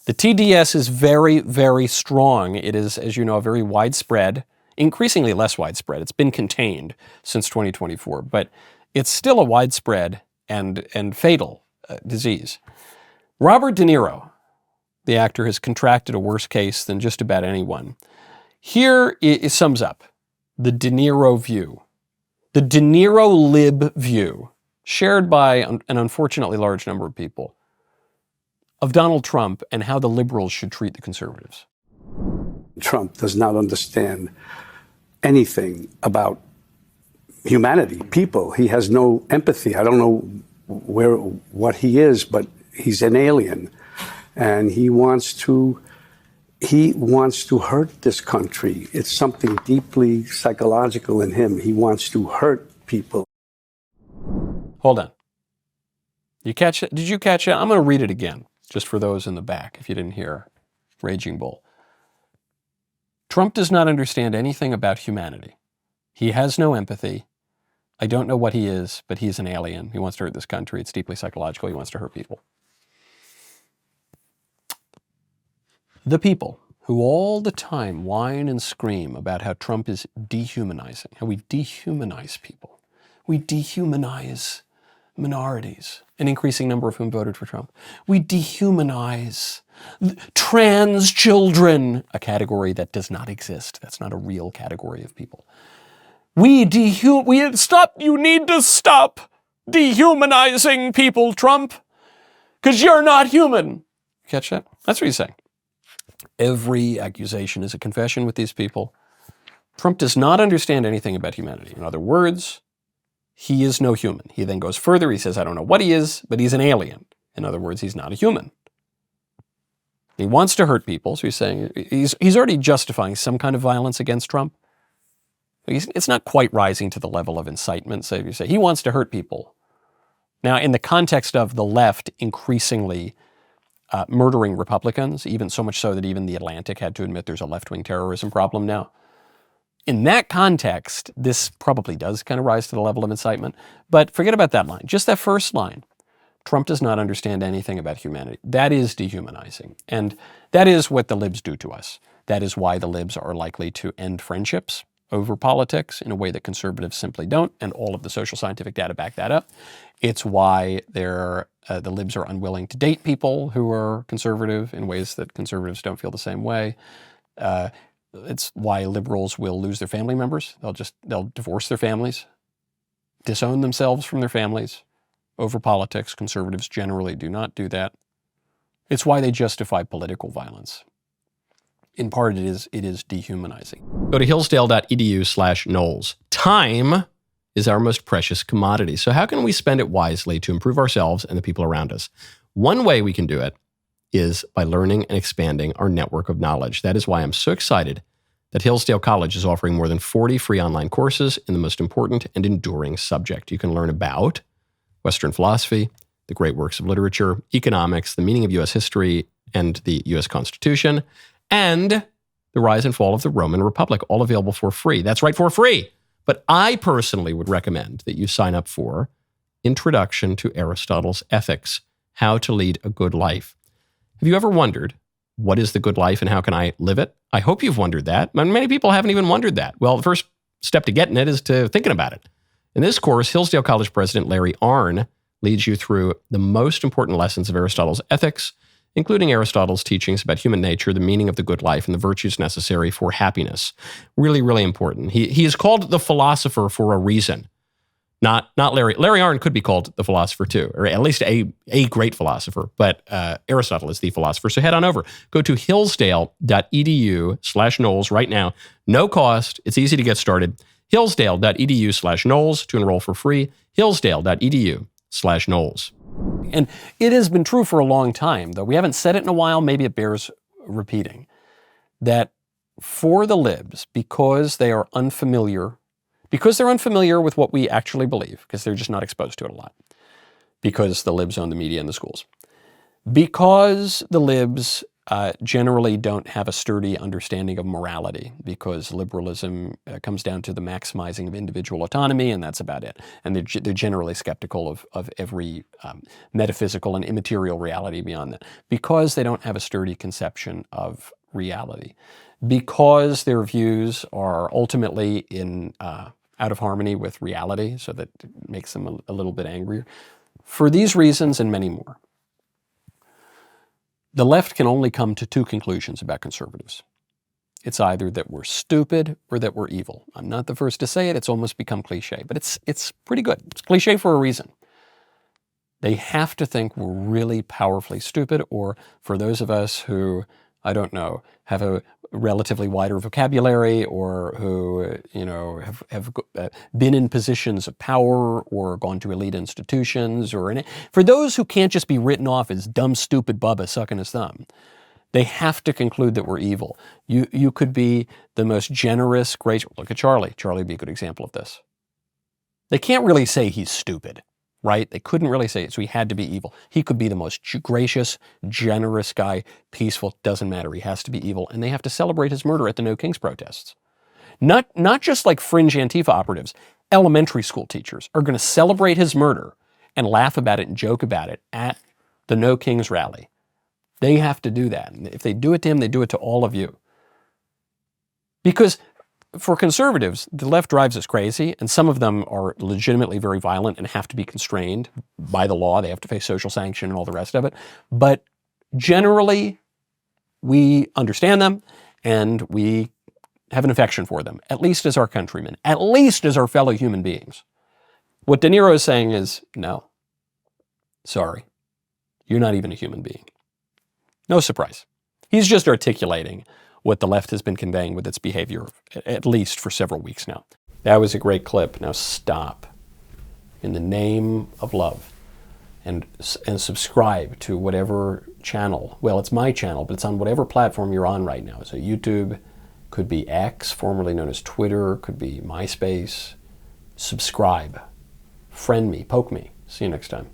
The TDS is very, very strong. It is, as you know, very widespread, increasingly less widespread. It's been contained since 2024, but it's still a widespread and fatal disease. Robert De Niro, the actor, has contracted a worse case than just about anyone. Here it sums up the De Niro view, the De Niro lib view, shared by an unfortunately large number of people, of Donald Trump and how the liberals should treat the conservatives. Trump does not understand anything about humanity, people. He has no empathy. I don't know what he is, but he's an alien. And he wants to hurt this country. It's something deeply psychological in him. He wants to hurt people. Hold on. You catch it? Did you catch it? I'm going to read it again, just for those in the back, if you didn't hear Raging Bull. Trump does not understand anything about humanity. He has no empathy. I don't know what he is, but he's an alien. He wants to hurt this country. It's deeply psychological. He wants to hurt people. The people who all the time whine and scream about how Trump is dehumanizing, how we dehumanize people. We dehumanize minorities, an increasing number of whom voted for Trump. We dehumanize trans children, a category that does not exist. That's not a real category of people. You need to stop dehumanizing people, Trump, because you're not human. Catch that? That's what he's saying. Every accusation is a confession with these people. Trump does not understand anything about humanity. In other words, he is no human. He then goes further. He says, I don't know what he is, but he's an alien. In other words, he's not a human. He wants to hurt people. So he's saying he's already justifying some kind of violence against Trump. It's not quite rising to the level of incitement. So you say he wants to hurt people. Now, in the context of the left increasingly murdering Republicans, even so much so that even The Atlantic had to admit there's a left-wing terrorism problem now. In that context, this probably does kind of rise to the level of incitement. But forget about that line. Just that first line. Trump does not understand anything about humanity. That is dehumanizing. And that is what the libs do to us. That is why the libs are likely to end friendships over politics in a way that conservatives simply don't, and all of the social scientific data back that up. It's why the libs are unwilling to date people who are conservative in ways that conservatives don't feel the same way. It's why liberals will lose their family members. They'll divorce their families, disown themselves from their families over politics. Conservatives generally do not do that. It's why they justify political violence. In part, it is dehumanizing. Go to hillsdale.edu/Knowles. Time is our most precious commodity. So how can we spend it wisely to improve ourselves and the people around us? One way we can do it is by learning and expanding our network of knowledge. That is why I'm so excited that Hillsdale College is offering more than 40 free online courses in the most important and enduring subject. You can learn about Western philosophy, the great works of literature, economics, the meaning of U.S. history and the U.S. Constitution, and the rise and fall of the Roman Republic, all available for free. That's right, for free. But I personally would recommend that you sign up for Introduction to Aristotle's Ethics, How to Lead a Good Life. Have you ever wondered, what is the good life and how can I live it? I hope you've wondered that. Many people haven't even wondered that. Well, the first step to getting it is to thinking about it. In this course, Hillsdale College President Larry Arnn leads you through the most important lessons of Aristotle's ethics, including Aristotle's teachings about human nature, the meaning of the good life, and the virtues necessary for happiness. Really, really important. He is called the philosopher for a reason. Not Larry. Larry Arnn could be called the philosopher too, or at least a great philosopher, but Aristotle is the philosopher. So head on over. Go to hillsdale.edu/Knowles right now. No cost. It's easy to get started. hillsdale.edu/Knowles to enroll for free. hillsdale.edu/Knowles. And it has been true for a long time, though we haven't said it in a while, maybe it bears repeating, that for the libs, because they're unfamiliar with what we actually believe, because they're just not exposed to it a lot, because the libs own the media and the schools, because the libs generally don't have a sturdy understanding of morality, because liberalism comes down to the maximizing of individual autonomy, and that's about it. And they're generally skeptical of every metaphysical and immaterial reality beyond that, because they don't have a sturdy conception of reality, because their views are ultimately out of harmony with reality, so that it makes them a little bit angrier. For these reasons and many more, the left can only come to two conclusions about conservatives. It's either that we're stupid or that we're evil. I'm not the first to say it. It's almost become cliche, but it's pretty good. It's cliche for a reason. They have to think we're really powerfully stupid, or for those of us who, I don't know, have a relatively wider vocabulary, or who, have been in positions of power or gone to elite institutions, for those who can't just be written off as dumb, stupid Bubba sucking his thumb, they have to conclude that we're evil. You could be the most generous, gracious. Look at Charlie. Charlie would be a good example of this. They can't really say he's stupid, right? They couldn't really say it, so he had to be evil. He could be the most gracious, generous guy, peaceful, doesn't matter. He has to be evil, and they have to celebrate his murder at the No Kings protests. Not just like fringe Antifa operatives. Elementary school teachers are going to celebrate his murder and laugh about it and joke about it at the No Kings rally. They have to do that. And if they do it to him, they do it to all of you. Because for conservatives, the left drives us crazy, and some of them are legitimately very violent and have to be constrained by the law. They have to face social sanction and all the rest of it. But generally, we understand them, and we have an affection for them, at least as our countrymen, at least as our fellow human beings. What DeNiro is saying is, no, sorry, you're not even a human being. No surprise. He's just articulating what the left has been conveying with its behavior, at least for several weeks now. That was a great clip. Now stop. In the name of love. And subscribe to whatever channel. Well, it's my channel, but it's on whatever platform you're on right now. So YouTube, could be X, formerly known as Twitter, could be MySpace. Subscribe. Friend me. Poke me. See you next time.